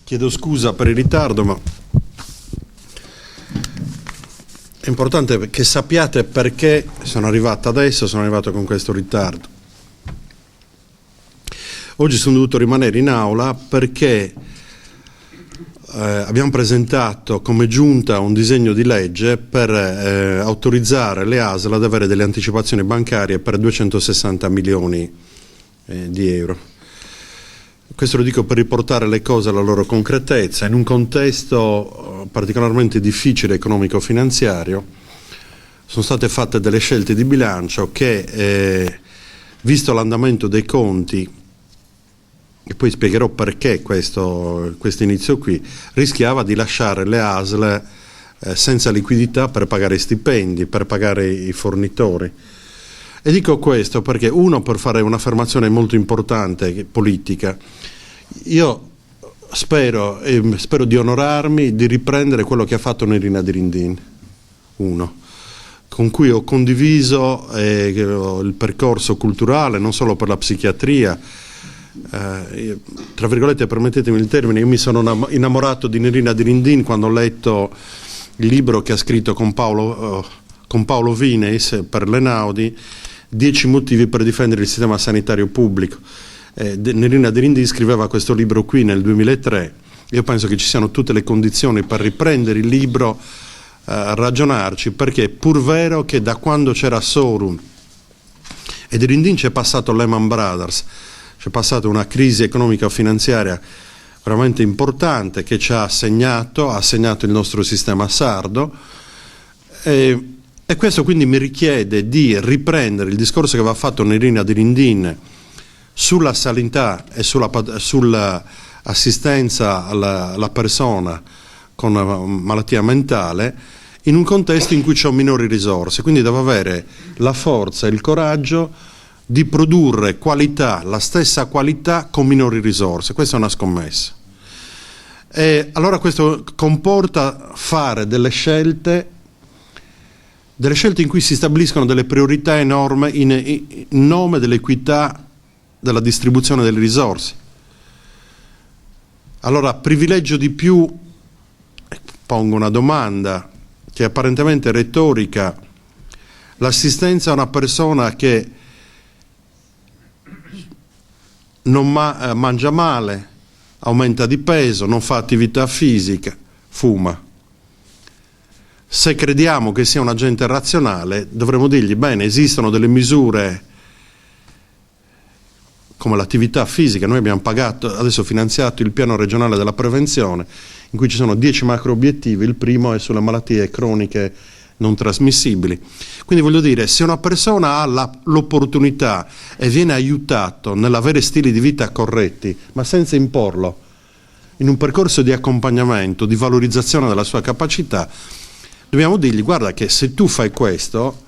Chiedo scusa per il ritardo, ma è importante che sappiate perché sono arrivato adesso, sono arrivato con questo ritardo. Oggi sono dovuto rimanere in aula perché abbiamo presentato come giunta un disegno di legge per autorizzare le ASL ad avere delle anticipazioni bancarie per 260 milioni di euro. Questo lo dico per riportare le cose alla loro concretezza. In un contesto particolarmente difficile economico-finanziario sono state fatte delle scelte di bilancio che, visto l'andamento dei conti, e poi spiegherò perché questo inizio qui, rischiava di lasciare le ASL senza liquidità per pagare stipendi, per pagare i fornitori. E dico questo perché, uno, per fare un'affermazione molto importante politica, io spero di onorarmi di riprendere quello che ha fatto Nerina Dirindin, uno, con cui ho condiviso il percorso culturale non solo per la psichiatria. Tra virgolette, permettetemi il termine, io mi sono innamorato di Nerina Dirindin quando ho letto il libro che ha scritto con Paolo Vineis per l'Einaudi, 10 motivi per difendere il sistema sanitario pubblico. Nerina Dirindin scriveva questo libro qui nel 2003. Io penso che ci siano tutte le condizioni per riprendere il libro, ragionarci, perché è pur vero che da quando c'era Sorum e Dirindin c'è passato Lehman Brothers, c'è passata una crisi economico-finanziaria veramente importante che ci ha segnato il nostro sistema sardo, e questo quindi mi richiede di riprendere il discorso che aveva fatto Nerina Dirindin sulla sanità e sulla assistenza alla persona con malattia mentale in un contesto in cui c'ho minori risorse, quindi devo avere la forza e il coraggio di produrre qualità, la stessa qualità con minori risorse. Questa è una scommessa. E allora questo comporta fare delle scelte in cui si stabiliscono delle priorità enormi in nome dell'equità della distribuzione delle risorse. Allora privilegio di più, pongo una domanda che è apparentemente retorica, l'assistenza a una persona che non mangia male, aumenta di peso, non fa attività fisica, fuma. Se crediamo che sia un agente razionale, dovremmo dirgli, bene, esistono delle misure come l'attività fisica. Noi abbiamo adesso finanziato il piano regionale della prevenzione, in cui ci sono 10 macro obiettivi. Il primo è sulle malattie croniche non trasmissibili. Quindi voglio dire, se una persona ha l'opportunità e viene aiutato nell'avere stili di vita corretti, ma senza imporlo, in un percorso di accompagnamento, di valorizzazione della sua capacità, dobbiamo dirgli, guarda che se tu fai questo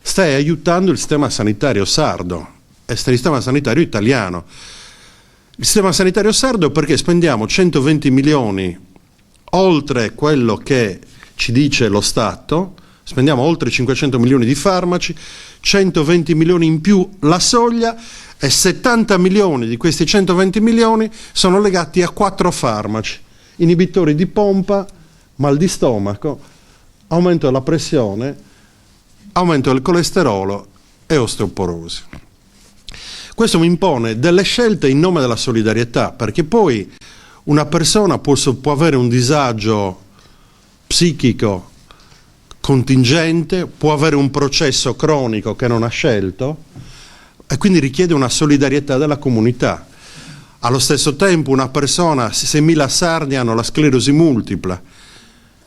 stai aiutando il sistema sanitario sardo e il sistema sanitario italiano. Il sistema sanitario sardo, perché spendiamo 120 milioni oltre quello che ci dice lo Stato, spendiamo oltre 500 milioni di farmaci, 120 milioni in più la soglia, e 70 milioni di questi 120 milioni sono legati a 4 farmaci: inibitori di pompa, mal di stomaco, aumento della pressione, aumento del colesterolo e osteoporosi. Questo mi impone delle scelte in nome della solidarietà, perché poi una persona può avere un disagio psichico contingente, può avere un processo cronico che non ha scelto e quindi richiede una solidarietà della comunità. Allo stesso tempo una persona, 6.000 sardi hanno la sclerosi multipla,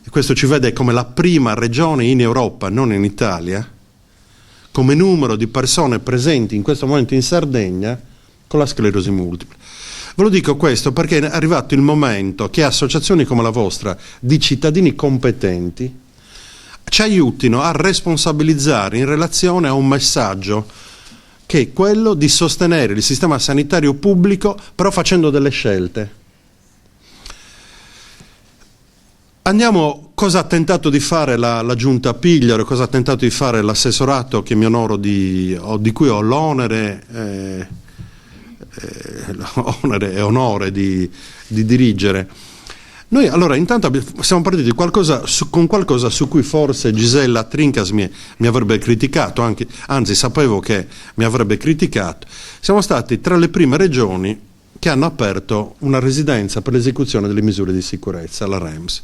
e questo ci vede come la prima regione in Europa, non in Italia, come numero di persone presenti in questo momento in Sardegna con la sclerosi multipla. Ve lo dico questo perché è arrivato il momento che associazioni come la vostra, di cittadini competenti, ci aiutino a responsabilizzare in relazione a un messaggio che è quello di sostenere il sistema sanitario pubblico, però facendo delle scelte. Andiamo, cosa ha tentato di fare la giunta Pigliaro, cosa ha tentato di fare l'assessorato che mi onoro di cui ho l'onere onere e onore di dirigere. Noi allora intanto siamo partiti con qualcosa su cui forse Gisella Trincas mi avrebbe criticato, anzi sapevo che mi avrebbe criticato. Siamo stati tra le prime regioni che hanno aperto una residenza per l'esecuzione delle misure di sicurezza, la REMS.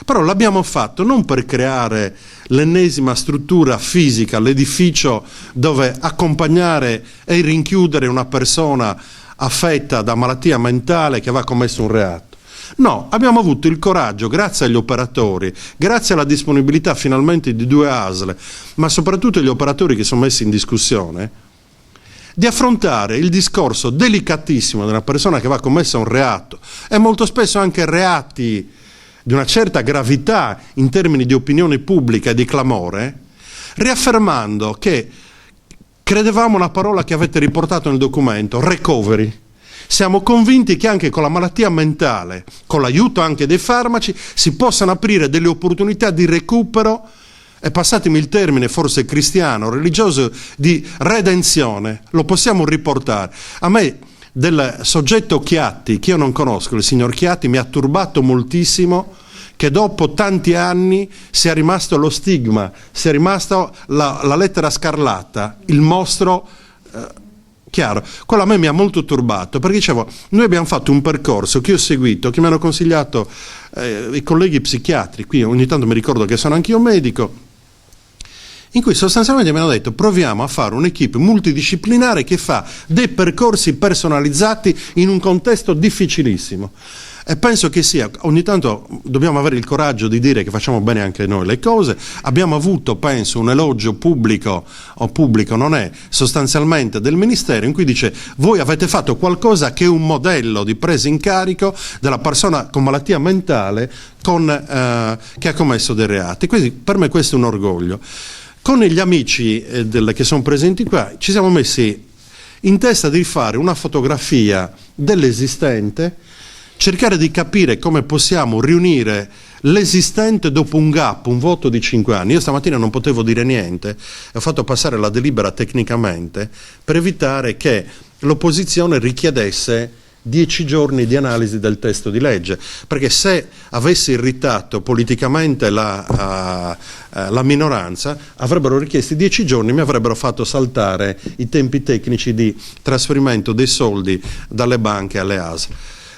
Però l'abbiamo fatto non per creare l'ennesima struttura fisica, l'edificio dove accompagnare e rinchiudere una persona affetta da malattia mentale che aveva commesso un reato. No, abbiamo avuto il coraggio, grazie agli operatori, grazie alla disponibilità finalmente di 2 ASL, ma soprattutto agli operatori che sono messi in discussione, di affrontare il discorso delicatissimo di una persona che aveva commesso un reato, e molto spesso anche reati di una certa gravità in termini di opinione pubblica e di clamore, riaffermando che credevamo una parola che avete riportato nel documento, recovery. Siamo convinti che anche con la malattia mentale, con l'aiuto anche dei farmaci, si possano aprire delle opportunità di recupero, e passatemi il termine forse cristiano, religioso, di redenzione. Lo possiamo riportare. A me del soggetto Chiatti, che io non conosco, il signor Chiatti, mi ha turbato moltissimo che dopo tanti anni sia rimasto lo stigma, sia rimasta la lettera scarlatta, il mostro chiaro. Quello a me mi ha molto turbato, perché dicevo, noi abbiamo fatto un percorso che io ho seguito, che mi hanno consigliato i colleghi psichiatri, qui ogni tanto mi ricordo che sono anch'io medico, in cui sostanzialmente mi hanno detto proviamo a fare un'equipe multidisciplinare che fa dei percorsi personalizzati in un contesto difficilissimo. E penso che ogni tanto dobbiamo avere il coraggio di dire che facciamo bene anche noi le cose. Abbiamo avuto, penso, un elogio pubblico, o pubblico non è, sostanzialmente del Ministero, in cui dice voi avete fatto qualcosa che è un modello di presa in carico della persona con malattia mentale che ha commesso dei reati. Quindi per me questo è un orgoglio. Con gli amici che sono presenti qua ci siamo messi in testa di fare una fotografia dell'esistente, cercare di capire come possiamo riunire l'esistente dopo un gap, un vuoto di 5 anni. Io stamattina non potevo dire niente, ho fatto passare la delibera tecnicamente per evitare che l'opposizione richiedesse 10 giorni di analisi del testo di legge, perché se avessi irritato politicamente la minoranza avrebbero richiesto 10 giorni, mi avrebbero fatto saltare i tempi tecnici di trasferimento dei soldi dalle banche alle ASL.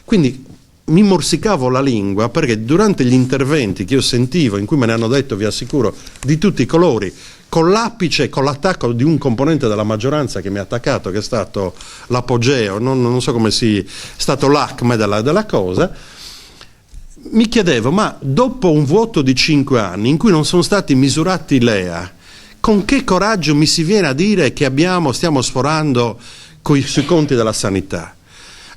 Quindi mi morsicavo la lingua, perché durante gli interventi che io sentivo, in cui me ne hanno detto, vi assicuro, di tutti i colori, con l'apice, con l'attacco di un componente della maggioranza che mi ha attaccato, che è stato l'apogeo, non so come è stato l'acme della cosa, mi chiedevo, ma dopo un vuoto di 5 anni in cui non sono stati misurati i LEA, con che coraggio mi si viene a dire che stiamo sforando sui conti della sanità?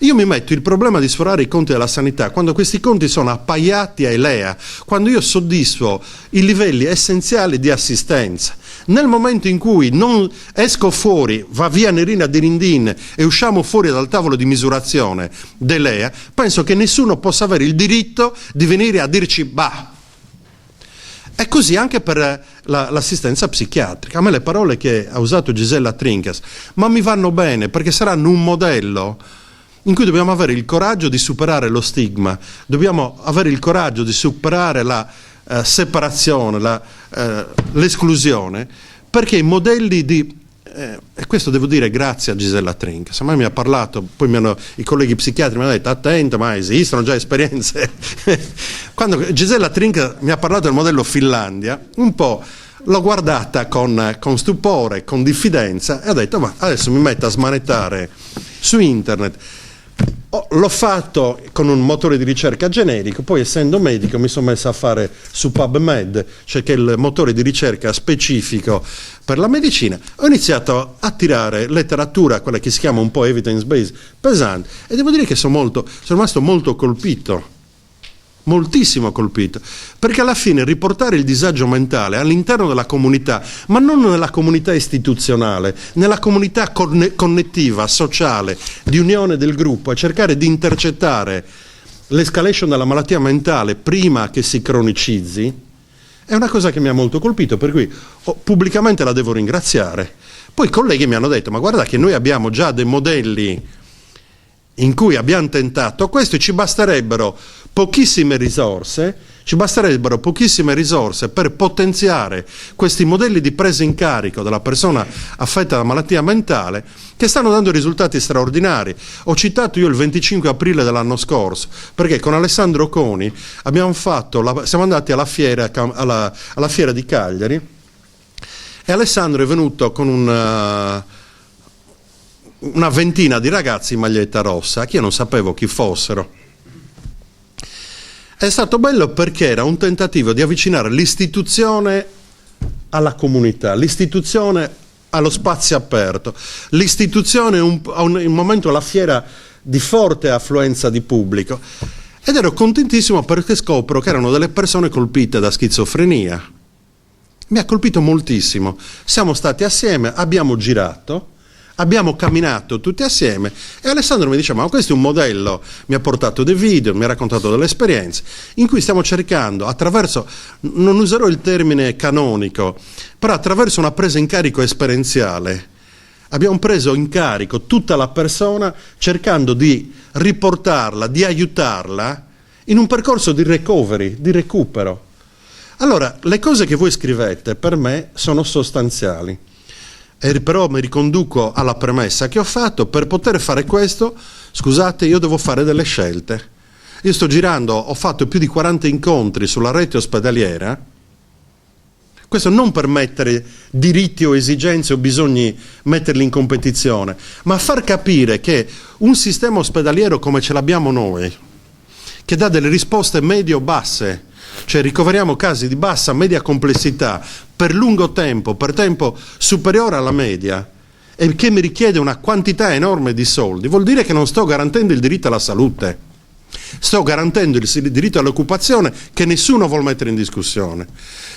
Io mi metto il problema di sforare i conti della sanità quando questi conti sono appaiati ai LEA, quando io soddisfo i livelli essenziali di assistenza. Nel momento in cui non esco fuori, va via Nerina Dirindin e usciamo fuori dal tavolo di misurazione dei LEA, penso che nessuno possa avere il diritto di venire a dirci bah. È così anche per l'assistenza psichiatrica. A me le parole che ha usato Gisella Trincas, ma mi vanno bene, perché saranno un modello in cui dobbiamo avere il coraggio di superare lo stigma, dobbiamo avere il coraggio di superare la separazione, l'esclusione, perché i modelli e questo devo dire grazie a Gisella Trincas. A me mi ha parlato, poi i colleghi psichiatri mi hanno detto attento, ma esistono già esperienze. Quando Gisella Trincas mi ha parlato del modello Finlandia, un po' l'ho guardata con stupore, con diffidenza, e ho detto ma adesso mi metto a smanettare su internet. L'ho fatto con un motore di ricerca generico, poi essendo medico mi sono messo a fare su PubMed, cioè che è il motore di ricerca specifico per la medicina. Ho iniziato a tirare letteratura, quella che si chiama un po' evidence based, pesante, e devo dire che sono rimasto molto colpito, moltissimo colpito, perché alla fine riportare il disagio mentale all'interno della comunità, ma non nella comunità istituzionale, nella comunità connettiva, sociale, di unione del gruppo, e cercare di intercettare l'escalation della malattia mentale prima che si cronicizzi, è una cosa che mi ha molto colpito, per cui pubblicamente la devo ringraziare. Poi i colleghi mi hanno detto, ma guarda che noi abbiamo già dei modelli in cui abbiamo tentato questo, ci basterebbero pochissime risorse per potenziare questi modelli di presa in carico della persona affetta da malattia mentale che stanno dando risultati straordinari. Ho citato io il 25 aprile dell'anno scorso perché con Alessandro Coni siamo andati alla fiera di Cagliari e Alessandro è venuto con una ventina di ragazzi in maglietta rossa, che io non sapevo chi fossero. È stato bello perché era un tentativo di avvicinare l'istituzione alla comunità, l'istituzione allo spazio aperto, l'istituzione in un momento la fiera di forte affluenza di pubblico. Ed ero contentissimo perché scopro che erano delle persone colpite da schizofrenia. Mi ha colpito moltissimo. Siamo stati assieme, abbiamo girato, abbiamo camminato tutti assieme e Alessandro mi diceva: ma questo è un modello, mi ha portato dei video, mi ha raccontato delle esperienze in cui stiamo cercando attraverso, non userò il termine canonico, però attraverso una presa in carico esperienziale abbiamo preso in carico tutta la persona cercando di riportarla, di aiutarla in un percorso di recovery, di recupero. Allora, le cose che voi scrivete per me sono sostanziali. Però mi riconduco alla premessa che ho fatto: per poter fare questo, scusate, io devo fare delle scelte. Io sto girando, ho fatto più di 40 incontri sulla rete ospedaliera, questo non per mettere diritti o esigenze o bisogni metterli in competizione, ma far capire che un sistema ospedaliero come ce l'abbiamo noi, che dà delle risposte medio-basse, cioè ricoveriamo casi di bassa media complessità per lungo tempo, per tempo superiore alla media, e che mi richiede una quantità enorme di soldi, vuol dire che non sto garantendo il diritto alla salute, sto garantendo il diritto all'occupazione che nessuno vuol mettere in discussione.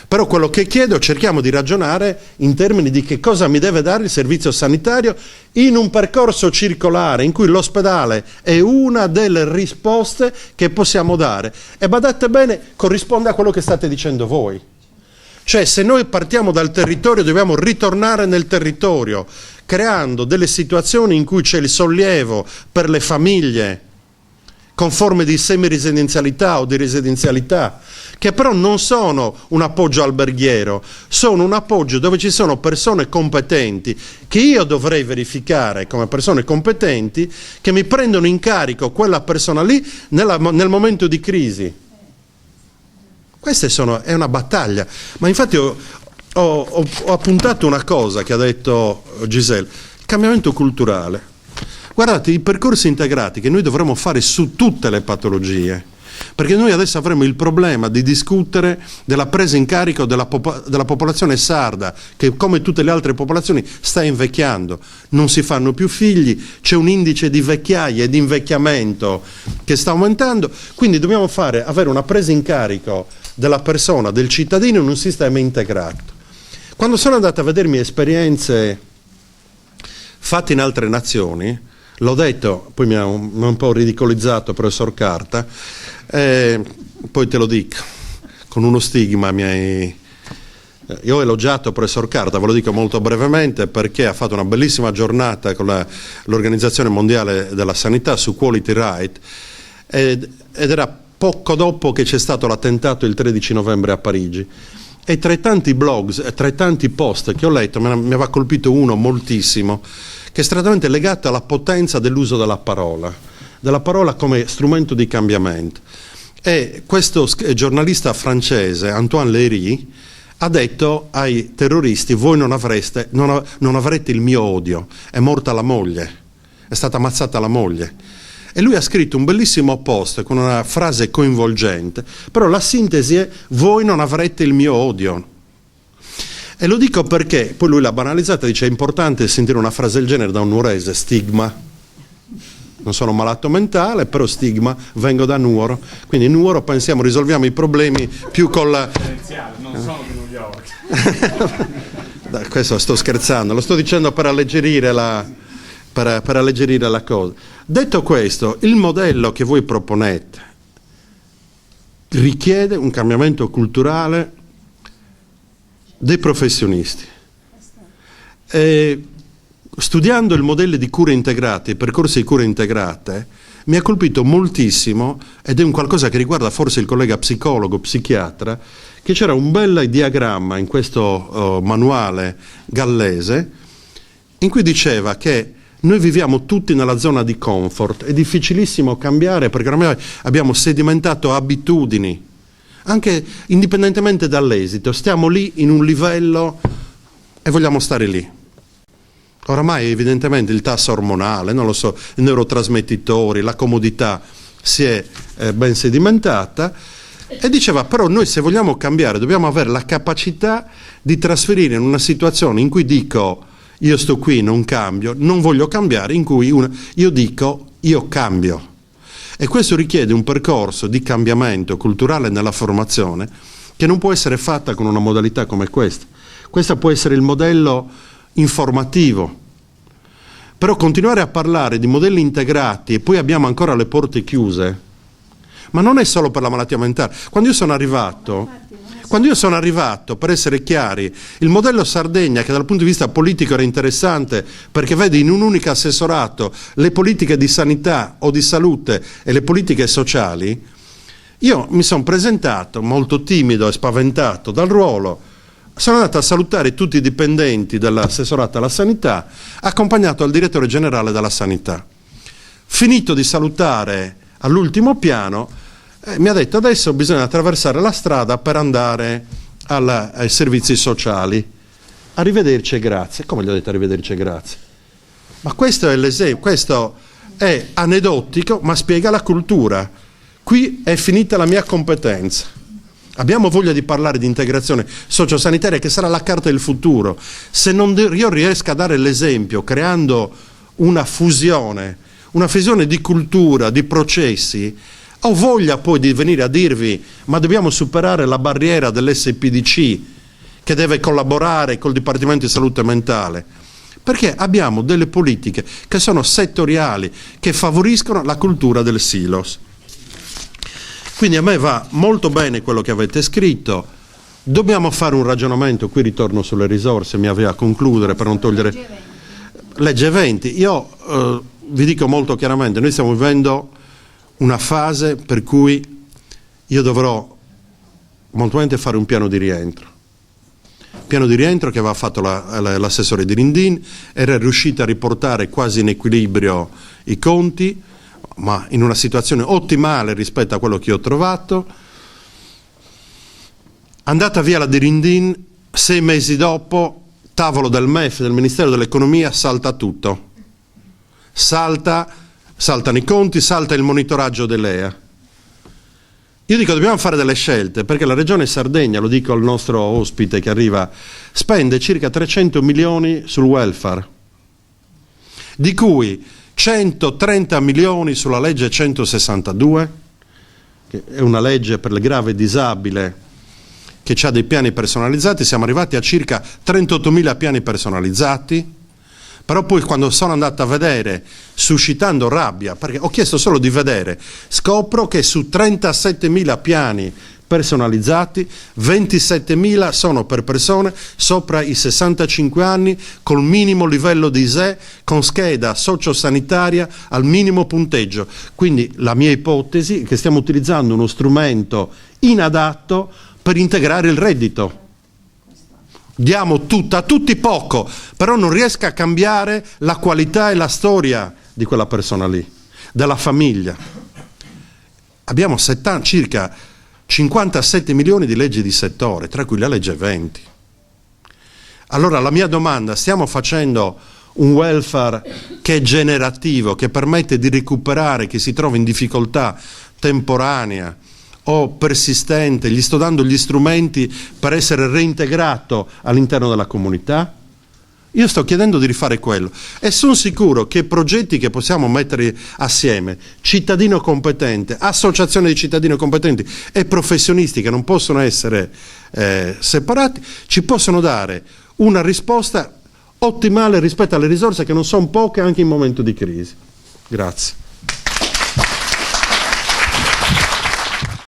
Però quello che chiedo, cerchiamo di ragionare in termini di che cosa mi deve dare il servizio sanitario in un percorso circolare in cui l'ospedale è una delle risposte che possiamo dare. E badate bene, corrisponde a quello che state dicendo voi. Cioè, se noi partiamo dal territorio dobbiamo ritornare nel territorio, creando delle situazioni in cui c'è il sollievo per le famiglie con forme di semiresidenzialità o di residenzialità, che però non sono un appoggio alberghiero, sono un appoggio dove ci sono persone competenti, che io dovrei verificare come persone competenti, che mi prendono in carico quella persona lì nel momento di crisi. Questa è una battaglia. Ma infatti ho appuntato una cosa che ha detto Giselle: il cambiamento culturale. Guardate, i percorsi integrati che noi dovremmo fare su tutte le patologie, perché noi adesso avremo il problema di discutere della presa in carico della popolazione sarda, che come tutte le altre popolazioni sta invecchiando, non si fanno più figli, c'è un indice di vecchiaia e di invecchiamento che sta aumentando, quindi dobbiamo avere una presa in carico della persona, del cittadino in un sistema integrato. Quando sono andato a vedermi esperienze fatte in altre nazioni, l'ho detto, poi mi ha un po' ridicolizzato il professor Carta, poi te lo dico, con uno stigma io ho elogiato il professor Carta, ve lo dico molto brevemente, perché ha fatto una bellissima giornata con l'Organizzazione Mondiale della Sanità su Quality Right, ed era poco dopo che c'è stato l'attentato il 13 novembre a Parigi. E tra i tanti blogs e tra i tanti post che ho letto mi aveva colpito uno moltissimo, che è strettamente legato alla potenza dell'uso della parola come strumento di cambiamento. E questo giornalista francese, Antoine Léry, ha detto ai terroristi: voi non avrete il mio odio, è morta la moglie, è stata ammazzata la moglie. E lui ha scritto un bellissimo post con una frase coinvolgente, però la sintesi è: voi non avrete il mio odio. E lo dico perché poi lui l'ha banalizzata, dice: è importante sentire una frase del genere da un nuorese, stigma. Non sono malato mentale, però stigma, vengo da Nuoro, quindi Nuoro pensiamo risolviamo i problemi più con la... Non sono di New York. Questo sto scherzando, lo sto dicendo per alleggerire per alleggerire la cosa. Detto questo, il modello che voi proponete richiede un cambiamento culturale dei professionisti. studiando il modello di cure integrate, i percorsi di cure integrate, mi ha colpito moltissimo, ed è un qualcosa che riguarda forse il collega psicologo, psichiatra, che c'era un bel diagramma in questo manuale gallese, in cui diceva che noi viviamo tutti nella zona di comfort, è difficilissimo cambiare perché ormai abbiamo sedimentato abitudini, anche indipendentemente dall'esito, stiamo lì in un livello e vogliamo stare lì. Oramai evidentemente il tasso ormonale, non lo so, i neurotrasmettitori, la comodità si è ben sedimentata, e diceva però noi se vogliamo cambiare dobbiamo avere la capacità di trasferire in una situazione in cui dico io sto qui, non cambio, non voglio cambiare, in cui io dico io cambio. E questo richiede un percorso di cambiamento culturale nella formazione che non può essere fatta con una modalità come questa. Questo può essere il modello informativo, però continuare a parlare di modelli integrati e poi abbiamo ancora le porte chiuse, ma non è solo per la malattia mentale. Quando io sono arrivato, per essere chiari, il modello Sardegna, che dal punto di vista politico era interessante perché vede in un unico assessorato le politiche di sanità o di salute e le politiche sociali, io mi sono presentato molto timido e spaventato dal ruolo. Sono andato a salutare tutti i dipendenti dell'assessorato alla sanità, accompagnato dal direttore generale della sanità. Finito di salutare all'ultimo piano, mi ha detto adesso bisogna attraversare la strada per andare ai servizi sociali. Arrivederci e grazie. Come gli ho detto arrivederci e grazie? Ma questo è l'esempio, questo è aneddotico, ma spiega la cultura. Qui è finita la mia competenza. Abbiamo voglia di parlare di integrazione sociosanitaria che sarà la carta del futuro. Se non io riesco a dare l'esempio creando una fusione di cultura, di processi, ho voglia poi di venire a dirvi ma dobbiamo superare la barriera dell'SPDC che deve collaborare col Dipartimento di Salute Mentale, perché abbiamo delle politiche che sono settoriali, che favoriscono la cultura del silos. Quindi a me va molto bene quello che avete scritto, dobbiamo fare un ragionamento, qui ritorno sulle risorse, mi avvio a concludere per non togliere... Legge 20, io vi dico molto chiaramente, noi stiamo vivendo una fase per cui io dovrò molto probabilmente fare un piano di rientro. Piano di rientro che aveva fatto l'assessore di Rindin, era riuscita a riportare quasi in equilibrio i conti, ma in una situazione ottimale rispetto a quello che ho trovato. Andata via la Dirindin, 6 mesi dopo, tavolo del MEF, del Ministero dell'Economia, salta tutto. Saltano i conti, salta il monitoraggio dell'EA. Io dico dobbiamo fare delle scelte, perché la Regione Sardegna, lo dico al nostro ospite che arriva, spende circa 300 milioni sul welfare, di cui 130 milioni sulla legge 162, che è una legge per il grave disabile che ha dei piani personalizzati, siamo arrivati a circa 38.000 piani personalizzati, però poi quando sono andato a vedere, suscitando rabbia, perché ho chiesto solo di vedere, scopro che su 37.000 piani personalizzati, 27.000 sono per persone sopra i 65 anni col minimo livello di ISEE, con scheda sociosanitaria al minimo punteggio. Quindi la mia ipotesi è che stiamo utilizzando uno strumento inadatto per integrare il reddito. Diamo a tutti poco, però non riesco a cambiare la qualità e la storia di quella persona lì, della famiglia. Abbiamo circa 57 milioni di leggi di settore, tra cui la legge 20. Allora la mia domanda, stiamo facendo un welfare che è generativo, che permette di recuperare chi si trova in difficoltà temporanea o persistente, gli sto dando gli strumenti per essere reintegrato all'interno della comunità? Io sto chiedendo di rifare quello e sono sicuro che progetti che possiamo mettere assieme, cittadino competente, associazione di cittadini competenti e professionisti che non possono essere separati, ci possono dare una risposta ottimale rispetto alle risorse che non sono poche anche in momento di crisi. Grazie.